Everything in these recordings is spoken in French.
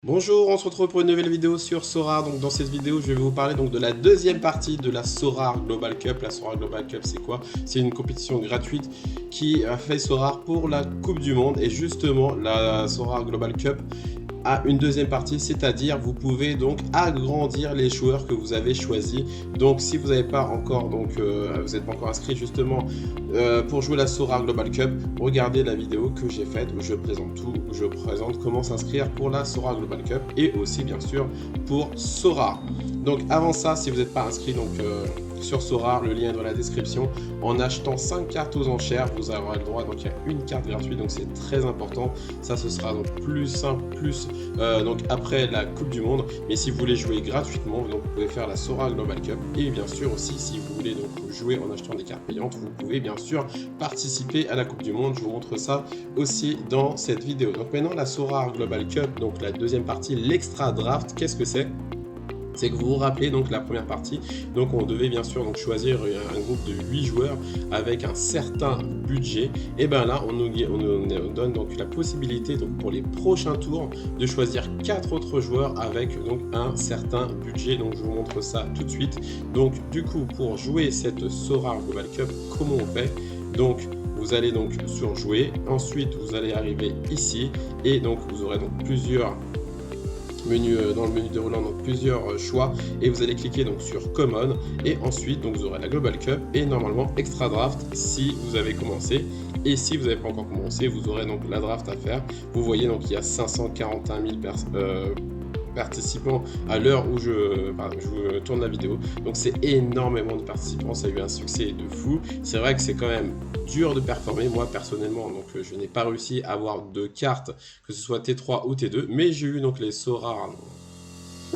Bonjour, on se retrouve pour une nouvelle vidéo sur Sorare. Donc dans cette vidéo, je vais vous parler donc de la deuxième partie de la Sorare Global Cup. La Sorare Global Cup, c'est quoi? C'est une compétition gratuite qui a fait Sorare pour la Coupe du Monde. Et justement, la Sorare Global Cup a une deuxième partie, c'est-à-dire vous pouvez donc agrandir les joueurs que vous avez choisis. Donc si vous n'avez pas encore vous n'êtes pas encore inscrit justement pour jouer la Sorare Global Cup, regardez la vidéo que j'ai faite où je présente tout, où je présente comment s'inscrire pour la Sorare Global Cup et aussi bien sûr pour Sorare. Donc avant ça, si vous n'êtes pas inscrit sur Sorare, le lien est dans la description. En achetant 5 cartes aux enchères, vous aurez le droit, donc il y a une carte gratuite, donc c'est très important. Ça, ce sera donc plus simple, donc après la Coupe du Monde. Mais si vous voulez jouer gratuitement, donc vous pouvez faire la Sorare Global Cup. Et bien sûr aussi, si vous voulez donc jouer en achetant des cartes payantes, vous pouvez bien sûr participer à la Coupe du Monde. Je vous montre ça aussi dans cette vidéo. Donc maintenant, la Sorare Global Cup, donc la deuxième partie, l'extra draft, qu'est-ce que c'est? C'est que vous vous rappelez donc la première partie, donc on devait bien sûr donc choisir un groupe de 8 joueurs avec un certain budget. Et bien là on nous donne donc la possibilité donc pour les prochains tours de choisir 4 autres joueurs avec donc un certain budget. Donc je vous montre ça tout de suite. Donc du coup pour jouer cette Sorare Global Cup, comment on fait? Donc vous allez donc sur jouer, ensuite vous allez arriver ici et donc vous aurez donc plusieurs dans le menu déroulant donc plusieurs choix et vous allez cliquer donc sur Common et ensuite donc vous aurez la Global Cup et normalement Extra Draft si vous avez commencé. Et si vous n'avez pas encore commencé, vous aurez donc la draft à faire. Vous voyez donc il y a 541 000 participants à l'heure où je tourne la vidéo. Donc c'est énormément de participants, ça a eu un succès de fou. C'est vrai que c'est quand même dur de performer. Moi personnellement, donc je n'ai pas réussi à avoir de cartes, que ce soit T3 ou T2, mais j'ai eu donc les Sorare,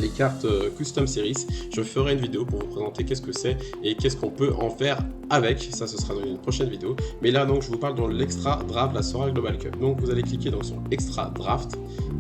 les cartes Custom Series. Je ferai une vidéo pour vous présenter qu'est-ce que c'est et qu'est-ce qu'on peut en faire avec. Ça, ce sera dans une prochaine vidéo. Mais là, donc, je vous parle dans l'extra draft, la Sorare Global Cup. Donc, vous allez cliquer donc sur extra draft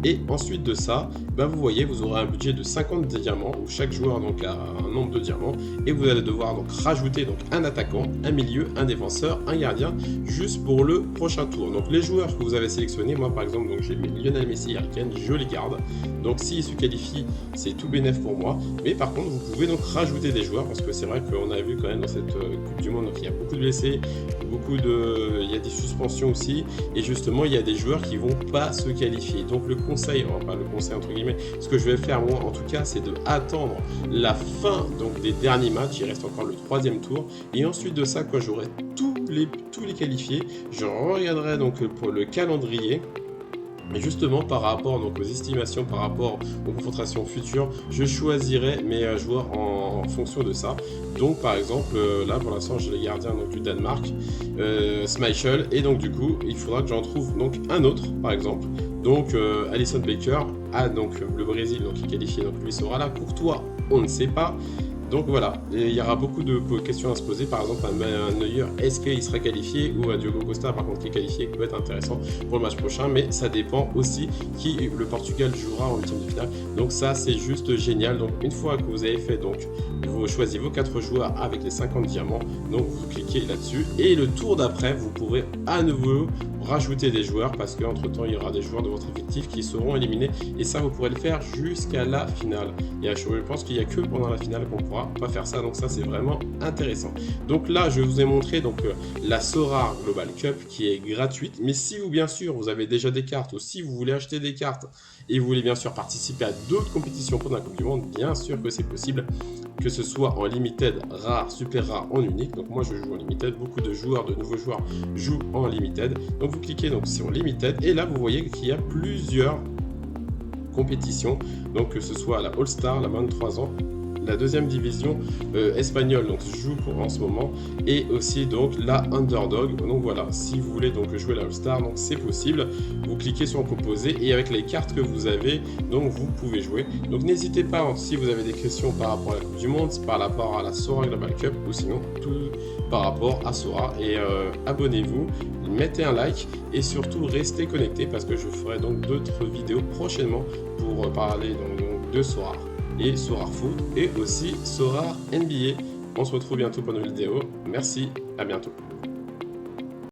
et ensuite de ça, vous voyez, vous aurez un budget de 50 diamants où chaque joueur donc a un nombre de diamants et vous allez devoir donc rajouter donc un attaquant, un milieu, un défenseur, un gardien juste pour le prochain tour. Donc, les joueurs que vous avez sélectionnés, moi par exemple, donc j'ai mis Lionel Messi et Harry Kane, je les garde. Donc, s'ils se qualifient, c'est tout bénef pour moi. Mais par contre, vous pouvez donc rajouter des joueurs parce que c'est vrai qu'on a vu quand même dans cette Coupe du Monde, donc il y a beaucoup de blessés, il y a des suspensions aussi, et justement il y a des joueurs qui vont pas se qualifier. Donc le conseil, enfin le conseil entre guillemets, ce que je vais faire moi en tout cas, c'est de attendre la fin donc des derniers matchs. Il reste encore le 3e tour, et ensuite de ça, quand j'aurai tous les qualifiés, je regarderai donc pour le calendrier. Mais justement, par rapport donc, aux estimations, par rapport aux confrontations futures, je choisirai mes joueurs en fonction de ça. Donc par exemple, là pour l'instant j'ai les gardiens donc, du Danemark, Schmeichel, et donc du coup il faudra que j'en trouve donc un autre par exemple. Donc Alisson Becker, donc le Brésil donc, qui est qualifié, donc lui sera là. Courtois, on ne sait pas. Donc voilà, il y aura beaucoup de questions à se poser. Par exemple, un Neuer, est-ce qu'il sera qualifié, ou un Diogo Costa, par contre, qui est qualifié, qui peut être intéressant pour le match prochain. Mais ça dépend aussi qui le Portugal jouera en 8e de finale. Donc ça, c'est juste génial. Donc une fois que vous avez fait, donc vous choisissez vos 4 joueurs avec les 50 diamants. Donc vous cliquez là-dessus. Et le tour d'après, vous pourrez à nouveau rajouter des joueurs parce qu'entre temps, il y aura des joueurs de votre effectif qui seront éliminés. Et ça, vous pourrez le faire jusqu'à la finale. Et je pense qu'il n'y a que pendant la finale qu'on pourra pas faire ça, donc ça c'est vraiment intéressant. Donc là je vous ai montré donc la Sorare Global Cup qui est gratuite, mais si vous bien sûr vous avez déjà des cartes ou si vous voulez acheter des cartes et vous voulez bien sûr participer à d'autres compétitions pendant la Coupe du Monde, bien sûr que c'est possible, que ce soit en limited, rare, super rare, en unique. Donc moi je joue en limited, beaucoup de nouveaux joueurs jouent en limited. Donc vous cliquez donc sur limited et là vous voyez qu'il y a plusieurs compétitions, donc que ce soit la All-Star, la 23 ans, la 2e division espagnole donc joue en ce moment, et aussi donc la Underdog. Donc voilà, si vous voulez donc jouer la All-Star, donc c'est possible, vous cliquez sur composer et avec les cartes que vous avez donc vous pouvez jouer. Donc n'hésitez pas si vous avez des questions par rapport à la Coupe du Monde, par rapport à la Sorare Global Cup ou sinon tout par rapport à Sorare, et abonnez-vous, mettez un like et surtout restez connectés parce que je ferai donc d'autres vidéos prochainement pour parler donc de Sorare et Sorare Foot et aussi Sorare NBA. On se retrouve bientôt pour une nouvelle vidéo. Merci, à bientôt.